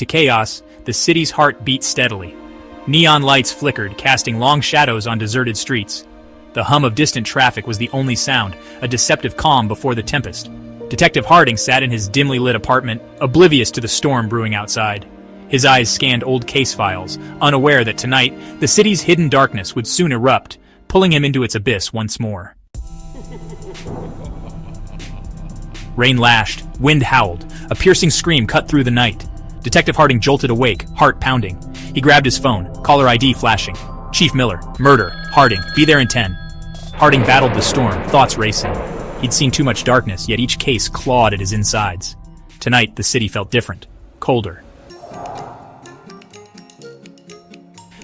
To chaos, the city's heart beat steadily. Neon lights flickered, casting long shadows on deserted streets. The hum of distant traffic was the only sound, a deceptive calm before the tempest. Detective Harding sat in his dimly lit apartment, oblivious to the storm brewing outside. His eyes scanned old case files, unaware that tonight, the city's hidden darkness would soon erupt, pulling him into its abyss once more. Rain lashed, wind howled, a piercing scream cut through the night. Detective Harding jolted awake, heart pounding. He grabbed his phone, caller ID flashing. Chief Miller, murder, Harding, be there in 10. Harding battled the storm, thoughts racing. He'd seen too much darkness, yet each case clawed at his insides. Tonight, the city felt different, colder.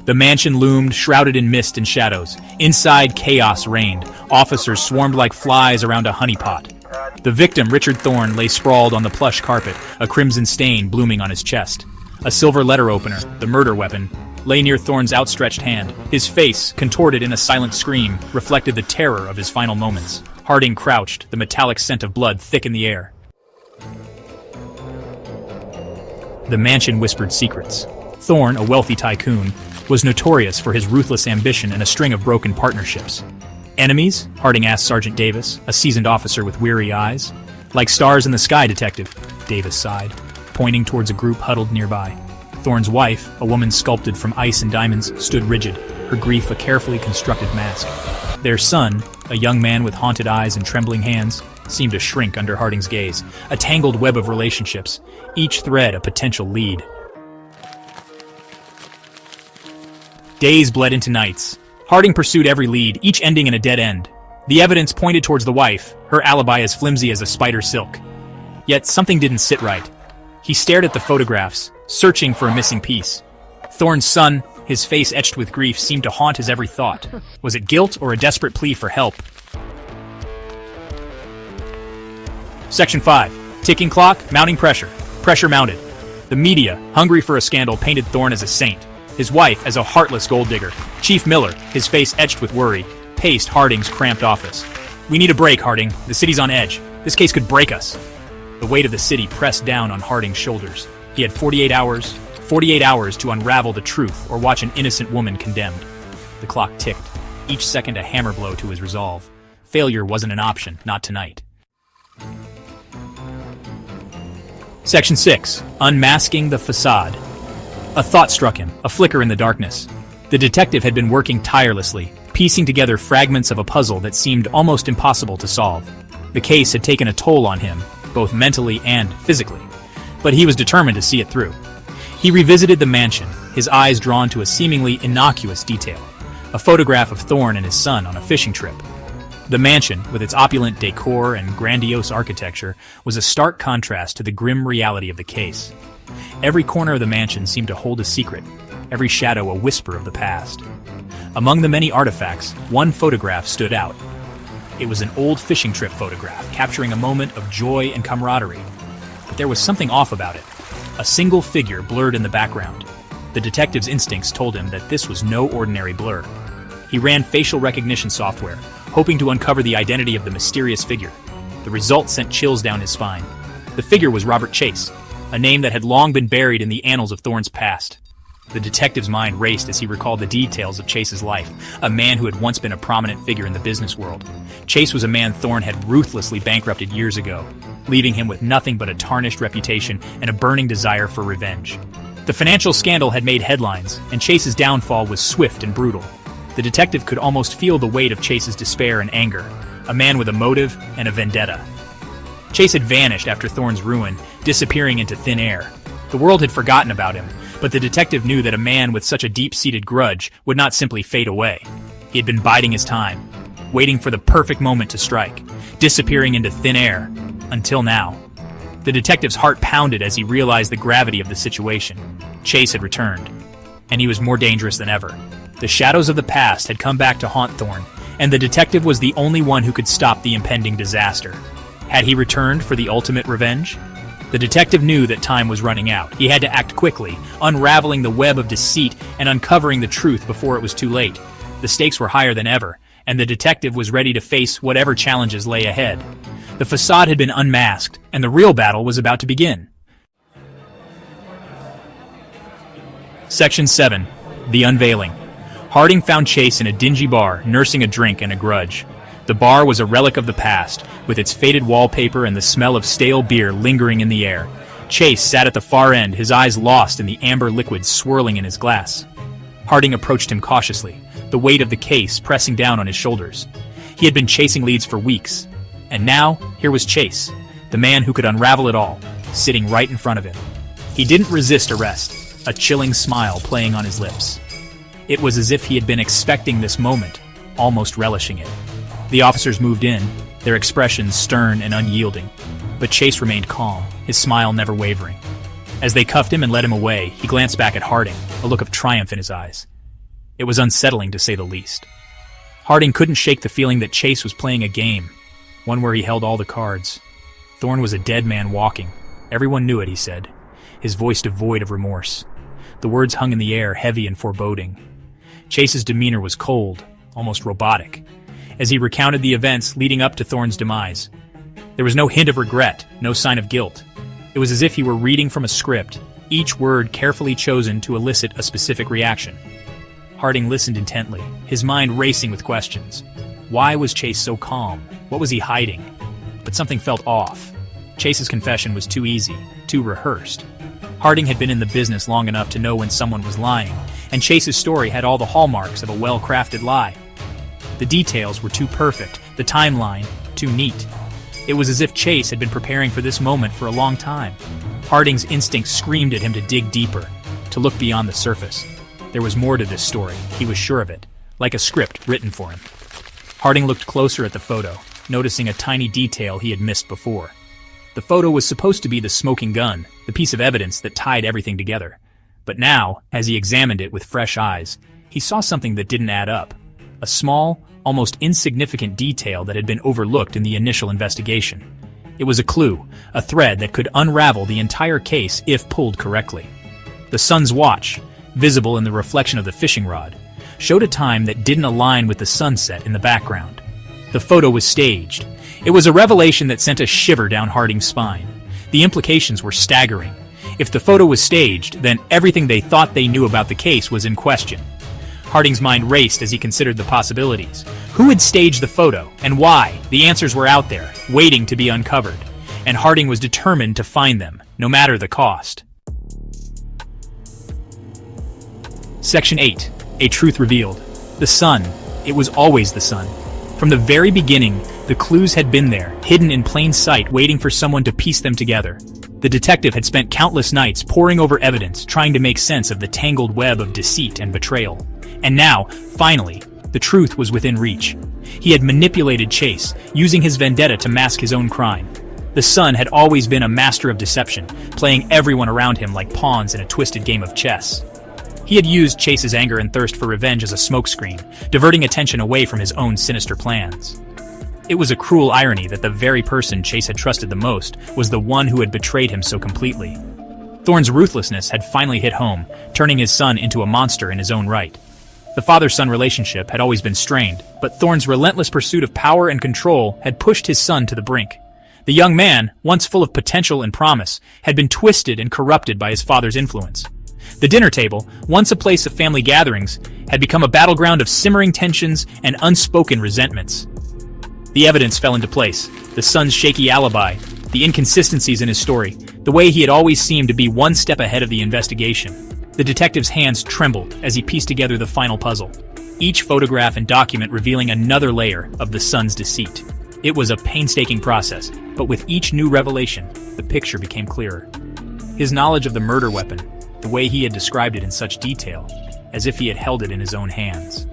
The mansion loomed, shrouded in mist and shadows. Inside, chaos reigned. Officers swarmed like flies around a honeypot. The victim, Richard Thorne, lay sprawled on the plush carpet, a crimson stain blooming on his chest. A silver letter opener, the murder weapon, lay near Thorne's outstretched hand. His face, contorted in a silent scream, reflected the terror of his final moments. Harding crouched, the metallic scent of blood thick in the air. The mansion whispered secrets. Thorne, a wealthy tycoon, was notorious for his ruthless ambition and a string of broken partnerships. Enemies? Harding asked Sergeant Davis, a seasoned officer with weary eyes. Like stars in the sky, Detective, Davis sighed, pointing towards a group huddled nearby. Thorne's wife, a woman sculpted from ice and diamonds, stood rigid, her grief a carefully constructed mask. Their son, a young man with haunted eyes and trembling hands, seemed to shrink under Harding's gaze, a tangled web of relationships, each thread a potential lead. Days bled into nights. Harding pursued every lead, each ending in a dead end. The evidence pointed towards the wife, her alibi as flimsy as a spider silk. Yet something didn't sit right. He stared at the photographs, searching for a missing piece. Thorne's son, his face etched with grief, seemed to haunt his every thought. Was it guilt or a desperate plea for help? Section 5. Ticking clock, mounting pressure. Pressure mounted. The media, hungry for a scandal, painted Thorne as a saint. His wife as a heartless gold digger. Chief Miller, his face etched with worry, paced Harding's cramped office. "We need a break, Harding. The city's on edge. This case could break us." The weight of the city pressed down on Harding's shoulders. He had 48 hours to unravel the truth or watch an innocent woman condemned. The clock ticked, each second a hammer blow to his resolve. Failure wasn't an option, not tonight. Section 6. Unmasking the facade. A thought struck him, a flicker in the darkness. The detective had been working tirelessly, piecing together fragments of a puzzle that seemed almost impossible to solve. The case had taken a toll on him, both mentally and physically, but he was determined to see it through. He revisited the mansion, his eyes drawn to a seemingly innocuous detail, a photograph of Thorne and his son on a fishing trip. The mansion, with its opulent decor and grandiose architecture, was a stark contrast to the grim reality of the case. Every corner of the mansion seemed to hold a secret, every shadow a whisper of the past. Among the many artifacts, one photograph stood out. It was an old fishing trip photograph, capturing a moment of joy and camaraderie. But there was something off about it. A single figure blurred in the background. The detective's instincts told him that this was no ordinary blur. He ran facial recognition software, hoping to uncover the identity of the mysterious figure. The result sent chills down his spine. The figure was Robert Chase, a name that had long been buried in the annals of Thorne's past. The detective's mind raced as he recalled the details of Chase's life, a man who had once been a prominent figure in the business world. Chase was a man Thorne had ruthlessly bankrupted years ago, leaving him with nothing but a tarnished reputation and a burning desire for revenge. The financial scandal had made headlines, and Chase's downfall was swift and brutal. The detective could almost feel the weight of Chase's despair and anger, a man with a motive and a vendetta. Chase had vanished after Thorne's ruin, disappearing into thin air. The world had forgotten about him, but the detective knew that a man with such a deep-seated grudge would not simply fade away. He had been biding his time, waiting for the perfect moment to strike, disappearing into thin air, until now. The detective's heart pounded as he realized the gravity of the situation. Chase had returned, and he was more dangerous than ever. The shadows of the past had come back to haunt Thorne, and the detective was the only one who could stop the impending disaster. Had he returned for the ultimate revenge? The detective knew that time was running out. He had to act quickly, unraveling the web of deceit and uncovering the truth before it was too late. The stakes were higher than ever, and the detective was ready to face whatever challenges lay ahead. The facade had been unmasked, and the real battle was about to begin. Section 7. The Unveiling. Harding found Chase in a dingy bar, nursing a drink and a grudge. The bar was a relic of the past, with its faded wallpaper and the smell of stale beer lingering in the air. Chase sat at the far end, his eyes lost in the amber liquid swirling in his glass. Harding approached him cautiously, the weight of the case pressing down on his shoulders. He had been chasing leads for weeks, and now here was Chase, the man who could unravel it all, sitting right in front of him. He didn't resist arrest, a chilling smile playing on his lips. It was as if he had been expecting this moment, almost relishing it. The officers moved in, their expressions stern and unyielding, but Chase remained calm, his smile never wavering. As they cuffed him and led him away, he glanced back at Harding, a look of triumph in his eyes. It was unsettling, to say the least. Harding couldn't shake the feeling that Chase was playing a game, one where he held all the cards. Thorne was a dead man walking. Everyone knew it, he said, his voice devoid of remorse. The words hung in the air, heavy and foreboding. Chase's demeanor was cold, almost robotic, as he recounted the events leading up to Thorne's demise. There was no hint of regret, no sign of guilt. It was as if he were reading from a script, each word carefully chosen to elicit a specific reaction. Harding listened intently, his mind racing with questions. Why was Chase so calm? What was he hiding? But something felt off. Chase's confession was too easy, too rehearsed. Harding had been in the business long enough to know when someone was lying, and Chase's story had all the hallmarks of a well-crafted lie. The details were too perfect, the timeline too neat. It was as if Chase had been preparing for this moment for a long time. Harding's instinct screamed at him to dig deeper, to look beyond the surface. There was more to this story, he was sure of it, like a script written for him. Harding looked closer at the photo, noticing a tiny detail he had missed before. The photo was supposed to be the smoking gun, the piece of evidence that tied everything together. But now, as he examined it with fresh eyes, he saw something that didn't add up. A small, almost insignificant detail that had been overlooked in the initial investigation. It was a clue, a thread that could unravel the entire case if pulled correctly. The sun's watch, visible in the reflection of the fishing rod, showed a time that didn't align with the sunset in the background. The photo was staged. It was a revelation that sent a shiver down Harding's spine. The implications were staggering. If the photo was staged, then everything they thought they knew about the case was in question. Harding's mind raced as he considered the possibilities. Who had staged the photo, and why? The answers were out there, waiting to be uncovered. And Harding was determined to find them, no matter the cost. Section 8. A Truth Revealed. The sun. It was always the sun. From the very beginning, the clues had been there, hidden in plain sight, waiting for someone to piece them together. The detective had spent countless nights poring over evidence, trying to make sense of the tangled web of deceit and betrayal. And now, finally, the truth was within reach. He had manipulated Chase, using his vendetta to mask his own crime. The Sun had always been a master of deception, playing everyone around him like pawns in a twisted game of chess. He had used Chase's anger and thirst for revenge as a smokescreen, diverting attention away from his own sinister plans. It was a cruel irony that the very person Chase had trusted the most was the one who had betrayed him so completely. Thorne's ruthlessness had finally hit home, turning his son into a monster in his own right. The father-son relationship had always been strained, but Thorne's relentless pursuit of power and control had pushed his son to the brink. The young man, once full of potential and promise, had been twisted and corrupted by his father's influence. The dinner table, once a place of family gatherings, had become a battleground of simmering tensions and unspoken resentments. The evidence fell into place, the son's shaky alibi, the inconsistencies in his story, the way he had always seemed to be one step ahead of the investigation. The detective's hands trembled as he pieced together the final puzzle, each photograph and document revealing another layer of the son's deceit. It was a painstaking process, but with each new revelation, the picture became clearer. His knowledge of the murder weapon, the way he had described it in such detail, as if he had held it in his own hands.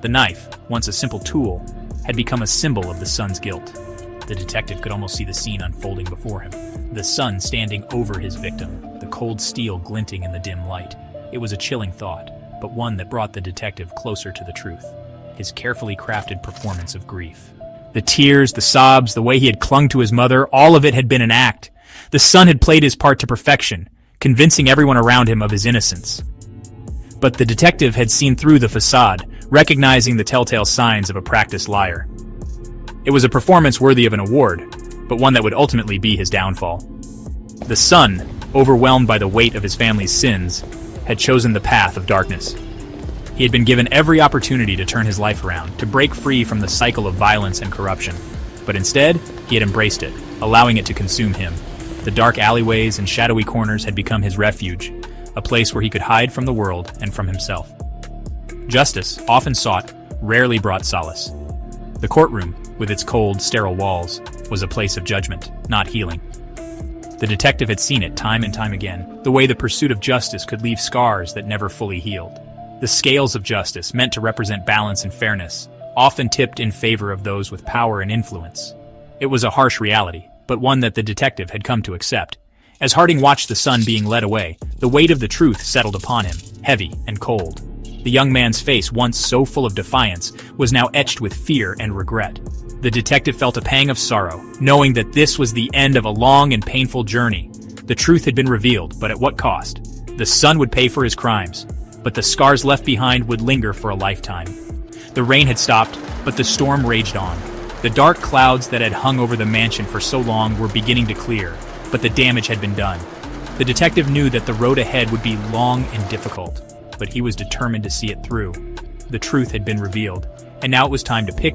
The knife, once a simple tool, had become a symbol of the son's guilt. The detective could almost see the scene unfolding before him, the son standing over his victim, the cold steel glinting in the dim light. It was a chilling thought, but one that brought the detective closer to the truth, his carefully crafted performance of grief. The tears, the sobs, the way he had clung to his mother, all of it had been an act. The son had played his part to perfection, convincing everyone around him of his innocence. But the detective had seen through the facade, recognizing the telltale signs of a practiced liar. It was a performance worthy of an award, but one that would ultimately be his downfall. The son, overwhelmed by the weight of his family's sins, had chosen the path of darkness. He had been given every opportunity to turn his life around, to break free from the cycle of violence and corruption. But instead, he had embraced it, allowing it to consume him. The dark alleyways and shadowy corners had become his refuge, a place where he could hide from the world and from himself. Justice, often sought, rarely brought solace. The courtroom, with its cold, sterile walls, was a place of judgment, not healing. The detective had seen it time and time again, the way the pursuit of justice could leave scars that never fully healed. The scales of justice, meant to represent balance and fairness, often tipped in favor of those with power and influence. It was a harsh reality, but one that the detective had come to accept. As Harding watched the son being led away, the weight of the truth settled upon him, heavy and cold. The young man's face, once so full of defiance, was now etched with fear and regret. The detective felt a pang of sorrow, knowing that this was the end of a long and painful journey. The truth had been revealed, but at what cost? The son would pay for his crimes, but the scars left behind would linger for a lifetime. The rain had stopped, but the storm raged on. The dark clouds that had hung over the mansion for so long were beginning to clear, but the damage had been done. The detective knew that the road ahead would be long and difficult, but he was determined to see it through. The truth had been revealed, and now it was time to pick